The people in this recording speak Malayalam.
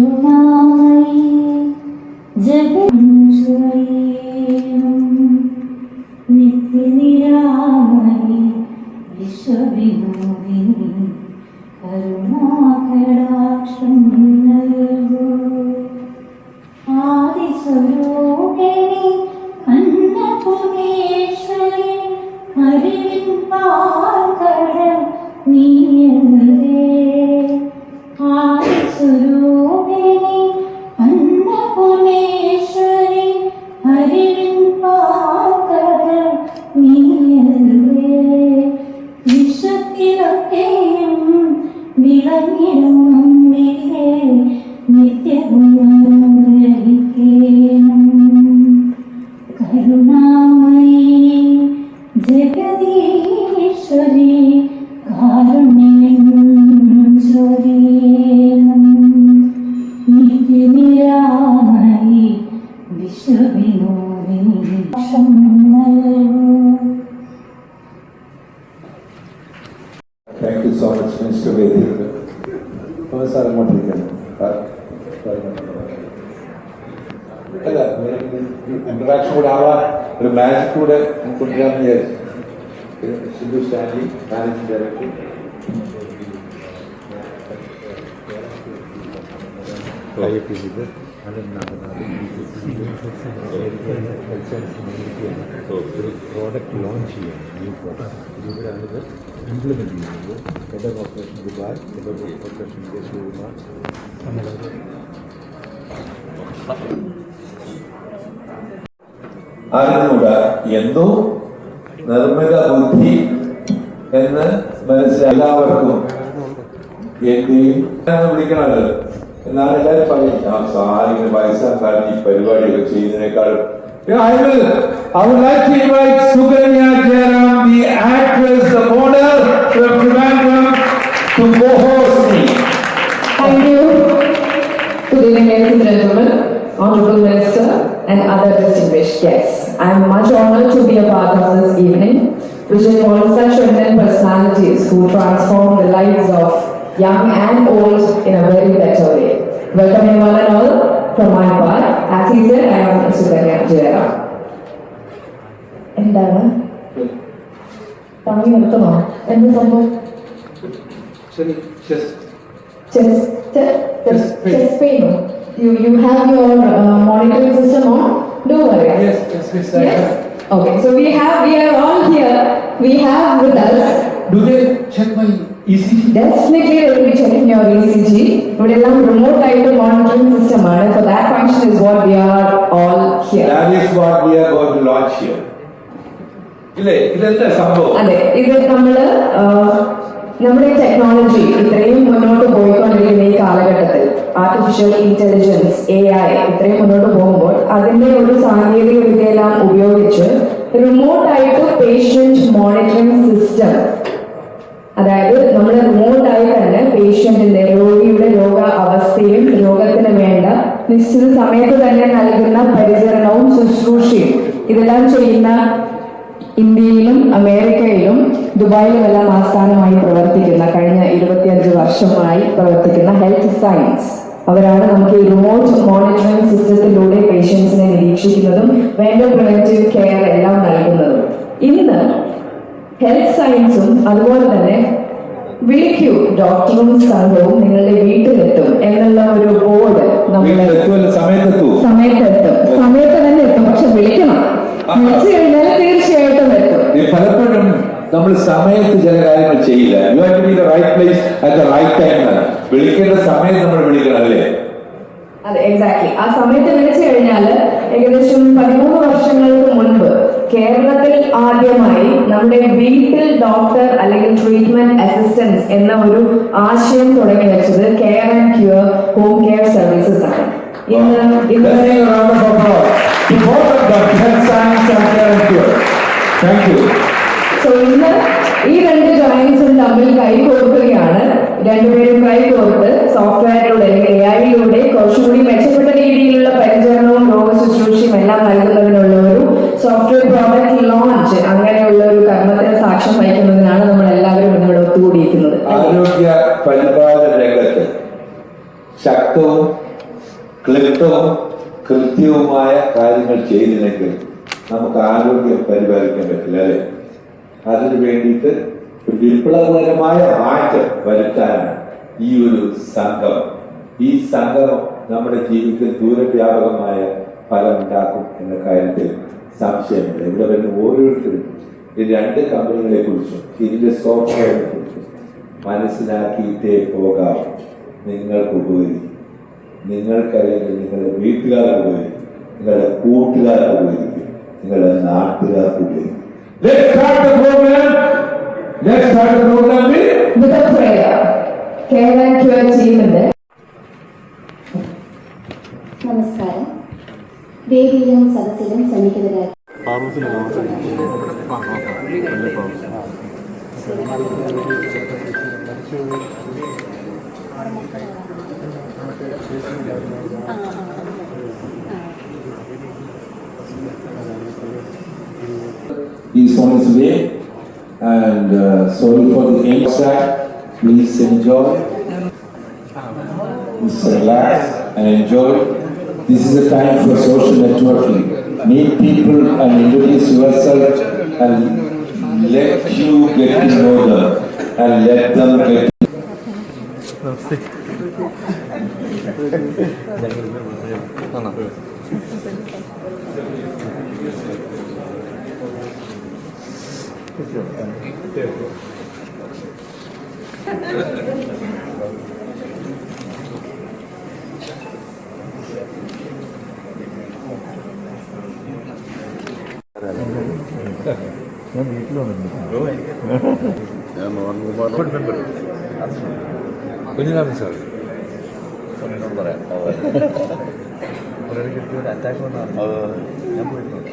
കരുണാമയി ജഗഞ്ജയീ നിത്യനിരാമയി വിശ്വവിനോദിനി കരുണാകടാക്ഷം നൽകൂ. ആദിസ്വരൂപിണി അന്നപുരേശ്വരി അറിവിൻ പാൽക്കടൽ നീയല്ലേ. ആദിസ്വരൂപിണി അന്നപുരേശ്വരി അറിവിൻ പാൽക്കടൽ നീയല്ലേ. വിശ്വത്തിലൊക്കെയും വിളങ്ങിടും അമ്പികേ നിത്യവും അനുഗ്രഹിക്കേണം. കരുണാമയി ജഗദീശ്വരി കാരുണ്യം ചൊരിയണം. നിത്യനിരാമയി വിശ്വവിനോദിനി ഷം നൽകൂ. Thank you so much, Mr. Vedi. Sir അങ്ങോട്ടിരിക്കണം. അല്ല, ഇന്ററാക്ഷൻ കൂടെ ആവാൻ ഒരു മാജിക് കൂടെ കൊണ്ടുവരാമെന്ന് വിചാരിച്ചു. Sindhu Stanley, managing director. Product launch ചെയ്യാൻ ന്യൂ പ്രോഡക്റ്റ് ഇതിലൂടെയാണിത് ഇംപ്ലിമെൻറ്റ് ചെയ്യുന്നത്. Head of operation Dubai, head of operation ദേശീയകുമാർ അറിഞ്ഞൂടാ എന്തോ നിർമ്മിത ബുദ്ധി എന്ന് എല്ലാവർക്കും എന്റെയും വിളിക്കണത് എന്നാണ് എല്ലാവരും പറയും. സാരിന് വയസ്സാൻ കാരണം ഈ പരിപാടികൾ ചെയ്യുന്നതിനേക്കാളും I would like to invite Suganya Jayaram, the actress, the model from Trivandrum, to co-host me. Thank you. Good evening, ladies and gentlemen, Honorable Minister, and other distinguished guests. I am much honored to be a part of this evening, which involves such eminent personalities who transform the lives of young and old in a very better way. Welcome you one and all from my part. As he said, I am Suganya Jayaram. എന്താണ് പറഞ്ഞു നിർത്തണോ? എന്ത് സംഭവം? Chest pain. You have your monitoring system on? Don't worry. Yes. Okay, so we are all here. We have with us. Do they check my ECG? Definitely they will be checking your ECG. Ivideല്ലാം remote ആയിട്ട് monitoring system ആണ്. So that function is what we are all here. That is what we are going to launch here. ഇല്ലേ, ഇതെന്താ സംഭവം? അതെ, ഇത് നമ്മുടെ ടെക്നോളജി ഇത്രയും മുന്നോട്ട് പോയിക്കൊണ്ടിരിക്കുന്ന ഈ കാലഘട്ടത്തിൽ ആർട്ടിഫിഷ്യൽ ഇന്റലിജൻസ് AI ഇത്രയും മുന്നോട്ട് പോകുമ്പോൾ അതിന്റെ ഒരു സാങ്കേതിക വിദ്യയെല്ലാം ഉപയോഗിച്ച് റിമോട്ടായിട്ട് പേഷ്യന്റ് മോണിറ്ററിംഗ് സിസ്റ്റം, അതായത് നമ്മൾ റിമോട്ടായി തന്നെ പേഷ്യന്റിന്റെ രോഗിയുടെ രോഗ അവസ്ഥയും രോഗത്തിന് വേണ്ട നിശ്ചിത സമയത്ത് തന്നെ നൽകുന്ന പരിചരണവും ശുശ്രൂഷയും ഇതെല്ലാം ചെയ്യുന്ന ഇന്ത്യയിലും അമേരിക്കയിലും ദുബായിലുമെല്ലാം ആസ്ഥാനമായി പ്രവർത്തിക്കുന്ന കഴിഞ്ഞ 25 വർഷമായി പ്രവർത്തിക്കുന്ന ഹെൽത്ത് സയൻസ് അവരാണ് നമുക്ക് ഈ റിമോട്ട് മോണിറ്ററിംഗ് സിസ്റ്റത്തിലൂടെ പേഷ്യൻസിനെ നിരീക്ഷിക്കുന്നതും വേണ്ട പ്രിവെന്റീവ് കെയർ എല്ലാം നൽകുന്നതും. ഇന്ന് ഹെൽത്ത് സയൻസും അതുപോലെ തന്നെ വിളിക്കൂ ഡോക്ടറും സംഘവും നിങ്ങളുടെ വീട്ടിലെത്തും എന്നുള്ള ഒരു ബോർഡ് നമ്മൾ സമയത്ത് തന്നെ എത്തും. പക്ഷെ വിളിക്കണം, വിളിച്ചു കഴിഞ്ഞാൽ തീർച്ചയായിട്ടും എത്തും. പലപ്പോഴും നമ്മൾ സമയത്ത് ചില കാര്യങ്ങൾ ചെയ്യില്ല. You have to be the right place at the right time. വിളിക്കേണ്ട സമയം നമ്മൾ വിളിക്കണം, അല്ലേ? അതെ, എക്സാക്ട്ലി. ആ സമയത്ത് വിളിച്ചു കഴിഞ്ഞാൽ ഏകദേശം 13 വർഷങ്ങൾക്ക് മുൻപ് കേരളത്തിൽ ആദ്യമായി നമ്മുടെ വീട്ടിൽ ഡോക്ടർ അല്ലെങ്കിൽ ട്രീറ്റ്മെന്റ് അസിസ്റ്റൻസ് എന്ന ഒരു ആശയം തുടങ്ങി വെച്ചത് care and cure home care services ആണ്. ഇന്ന് ഈ രണ്ട് ജോയിൻസും തമ്മിൽ കൈ കോർക്കുകയാണ്. രണ്ടുപേരും കൈ കോർത്ത് സോഫ്റ്റ്വെയറിലൂടെ അല്ലെങ്കിൽ AI-യിലൂടെ കുറച്ചുകൂടി മെച്ചപ്പെട്ട രീതിയിലുള്ള പരിചരണവും രോഗ ശുശ്രൂഷയും എല്ലാം നൽകുന്നതിനുള്ള ഒരു സോഫ്റ്റ്വെയർ പ്രോഡക്റ്റ് ലോഞ്ച് അങ്ങനെയുള്ള ഒരു കർമ്മത്തിന് സാക്ഷ്യം വഹിക്കുന്നതിനാണ് നമ്മൾ എല്ലാവരും ഇവിടെ ഒത്തുകൂടിയിരിക്കുന്നത്. ആരോഗ്യ പരിപാലന രംഗത്ത് ശക്തവും ക്ലിപ്തവും കൃത്യവുമായ കാര്യങ്ങൾ ചെയ്തില്ലെങ്കിൽ നമുക്ക് ആരോഗ്യം പരിപാലിക്കാൻ പറ്റില്ല, അല്ലെ? അതിനു വേണ്ടിയിട്ട് ഒരു വിപ്ലവകരമായ മാറ്റം വരുത്താനാണ് ഈ ഒരു സംഗമം. ഈ സംഗമം നമ്മുടെ ജീവിതത്തിൽ ദൂരവ്യാപകമായ ഫലം ഉണ്ടാക്കും എന്ന കാര്യത്തിൽ സംശയമില്ല. ഇവിടെ വരുന്ന ഓരോരുത്തരും ഈ രണ്ട് കമ്പനികളെ കുറിച്ചും ഇതിന്റെ സോഫ്റ്റ്വെയറിനെ കുറിച്ചും മനസ്സിലാക്കിയിട്ടേ പോകാം. നിങ്ങൾക്ക് ഉപകരിക്കും, നിങ്ങൾക്കല്ലെങ്കിൽ നിങ്ങളുടെ വീട്ടുകാർക്ക് ഉപകരിക്കും, നിങ്ങളുടെ കൂട്ടുകാർക്ക് ഉപകരിക്കും, നിങ്ങളുടെ നാട്ടുകാർക്ക് ഉപകരിക്കും. Let's start the program with a prayer. Care and Cure ടീമിന്റെ നമസ്കാരം. വേദിയിലും സദസ്സിലും സന്നിഹിതരായ He's on his way, and sorry for the inside. Please enjoy. Please relax and enjoy. This is a time for social networking. Meet people and introduce yourself and let you get to know them and let them get. ഞാൻ വീട്ടിൽ വന്നിട്ടുണ്ട്. കുഞ്ഞിരാമൻ സാർ എന്നോട് പറയാം. അറ്റാക്ക് വന്നാൽ ഞാൻ പോയിട്ടുണ്ട്.